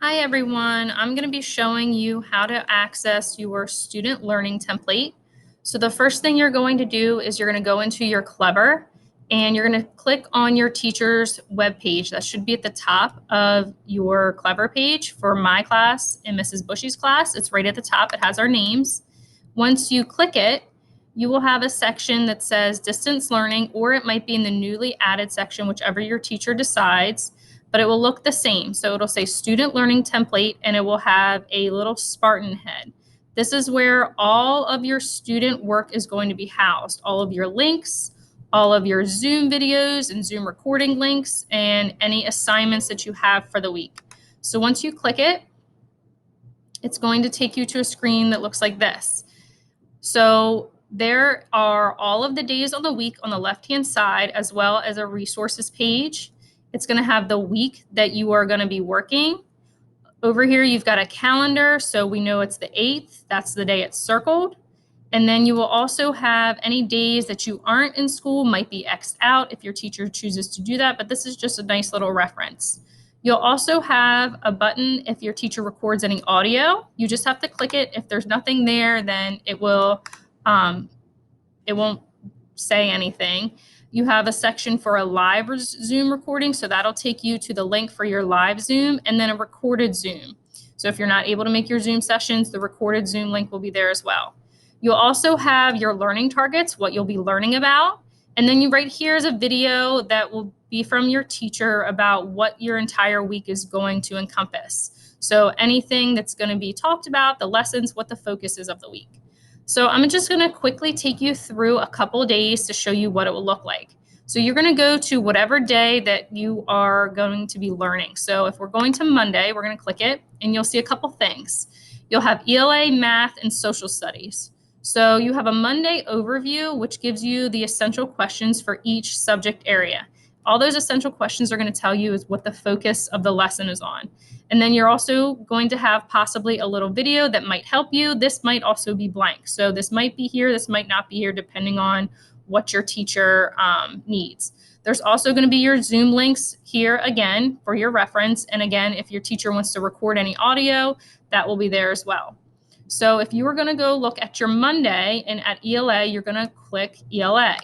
Hi everyone, I'm going to be showing you how to access your student learning template. So the first thing you're going to do is you're going to go into your Clever and you're going to click on your teacher's webpage. That should be at the top of your Clever page for my class and Mrs. Bushy's class. It's right at the top. It has our names. Once you click it, you will have a section that says distance learning, or it might be in the newly added section, whichever your teacher decides, but it will look the same. So it'll say student learning template and it will have a little Spartan head. This is where all of your student work is going to be housed, all of your links, all of your Zoom videos and Zoom recording links, and any assignments that you have for the week. So once you click it, it's going to take you to a screen that looks like this. So there are all of the days of the week on the left-hand side, as well as a resources page. It's going to have the week that you are going to be working. Over here, you've got a calendar, so we know it's the 8th. That's the day it's circled. And then you will also have any days that you aren't in school might be X'd out if your teacher chooses to do that, but this is just a nice little reference. You'll also have a button if your teacher records any audio. You just have to click it. If there's nothing there, then it won't say anything. You have a section for a live Zoom recording, so that'll take you to the link for your live Zoom, and then a recorded Zoom. So if you're not able to make your Zoom sessions, the recorded Zoom link will be there as well. You'll also have your learning targets, what you'll be learning about. And then right here is a video that will be from your teacher about what your entire week is going to encompass. So anything that's going to be talked about, the lessons, what the focus is of the week. So I'm just going to quickly take you through a couple of days to show you what it will look like. So you're going to go to whatever day that you are going to be learning. So if we're going to Monday, we're going to click it and you'll see a couple things. You'll have ELA, math, and social studies. So you have a Monday overview, which gives you the essential questions for each subject area. All those essential questions are going to tell you is what the focus of the lesson is on. And then you're also going to have possibly a little video that might help you. This might also be blank. So this might be here, this might not be here, depending on what your teacher needs. There's also going to be your Zoom links here again for your reference. And again, if your teacher wants to record any audio, that will be there as well. So if you were going to go look at your Monday and at ELA, you're going to click ELA.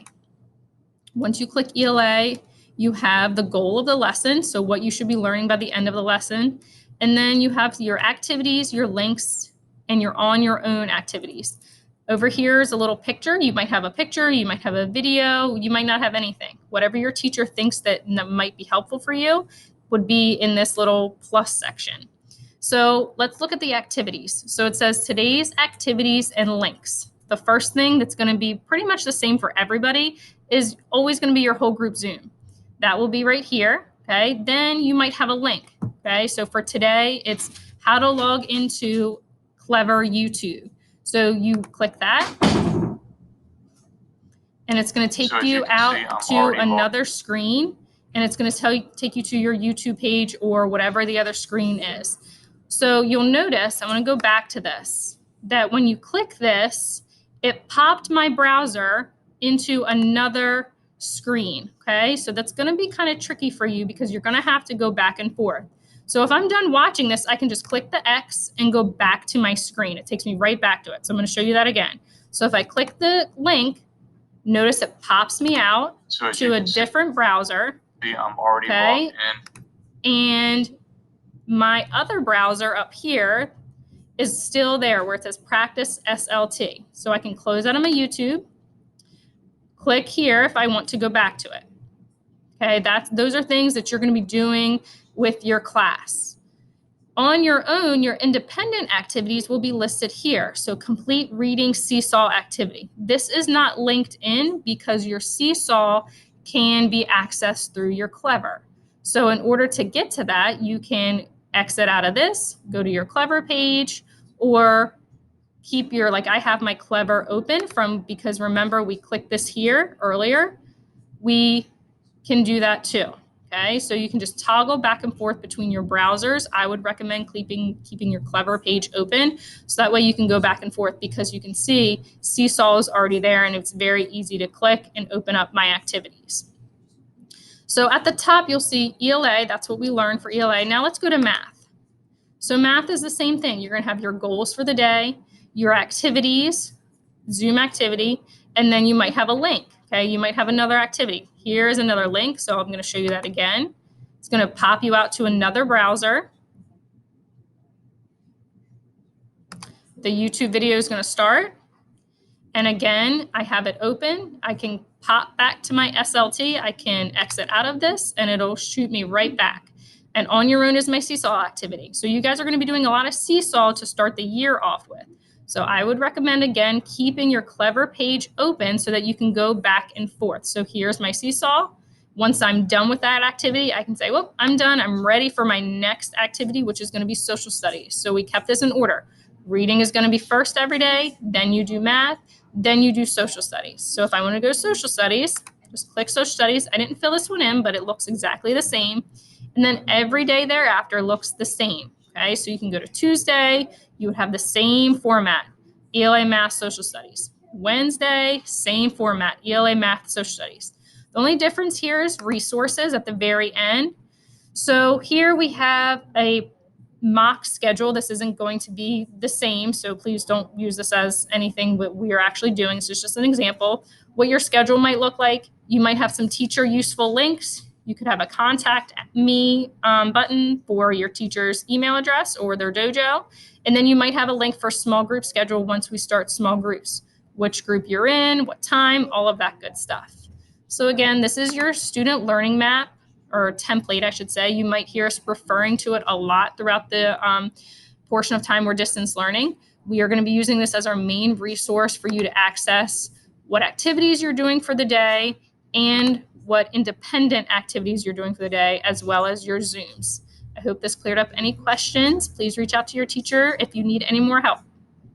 Once you click ELA, you have the goal of the lesson, so what you should be learning by the end of the lesson. And then you have your activities, your links, and your on your own activities. Over here is a little picture. You might have a picture, you might have a video, you might not have anything. Whatever your teacher thinks that might be helpful for you would be in this little plus section. So let's look at the activities. So it says today's activities and links. The first thing that's going to be pretty much the same for everybody is always going to be your whole group Zoom. That will be right here. Okay. Then you might have a link. Okay. So for today, it's how to log into Clever YouTube. So you click that and it's going to take you out to another screen, and it's going to take you to your YouTube page or whatever the other screen is. So you'll notice, I'm going to go back to this, that when you click this, it popped my browser into another screen. Okay, so that's going to be kind of tricky for you because you're going to have to go back and forth. So if I'm done watching this, I can just click the X and go back to my screen. It takes me right back to it. So I'm going to show you that again. So if I click the link, notice it pops me out to a different browser. I'm already logged in. And my other browser up here is still there where it says Practice SLT. So I can close out of my YouTube, click here if I want to go back to it. Okay, those are things that you're going to be doing with your class. On your own, your independent activities will be listed here. So complete reading Seesaw activity. This is not linked in because your Seesaw can be accessed through your Clever. So in order to get to that, you can exit out of this, go to your Clever page, or keep your, like I have my Clever open because remember we clicked this here earlier. We can do that too. Okay, so you can just toggle back and forth between your browsers. I would recommend keeping your Clever page open so that way you can go back and forth, because you can see Seesaw is already there and it's very easy to click and open up my activities. So at the top, you'll see ELA. That's what we learned for ELA. Now let's go to math. So math is the same thing. You're going to have your goals for the day, your activities, Zoom activity, and then you might have a link. Okay, you might have another activity. Here is another link, so I'm going to show you that again. It's going to pop you out to another browser. The YouTube video is going to start. And again, I have it open. I can pop back to my SLT. I can exit out of this and it'll shoot me right back. And on your own is my seesaw activity. So you guys are going to be doing a lot of seesaw to start the year off with. So I would recommend, again, keeping your Clever page open so that you can go back and forth. So here's my seesaw. Once I'm done with that activity, I can say, well, I'm done. I'm ready for my next activity, which is going to be social studies. So we kept this in order. Reading is going to be first every day, then you do math, then you do social studies. So if I want to go to social studies, just click social studies. I didn't fill this one in, but it looks exactly the same. And then every day thereafter looks the same. Okay, so you can go to Tuesday, you would have the same format, ELA Math, Social Studies. Wednesday, same format, ELA Math, Social Studies. The only difference here is resources at the very end. So here we have a mock schedule. This isn't going to be the same, so please don't use this as anything that we are actually doing. This is just an example. What your schedule might look like. You might have some teacher useful links. You could have a contact me button for your teacher's email address or their dojo. And then you might have a link for small group schedule once we start small groups, which group you're in, what time, all of that good stuff. So again, this is your student learning map, or template, I should say. You might hear us referring to it a lot throughout the portion of time we're distance learning. We are going to be using this as our main resource for you to access what activities you're doing for the day and what independent activities you're doing for the day, as well as your Zooms. I hope this cleared up any questions. Please reach out to your teacher if you need any more help.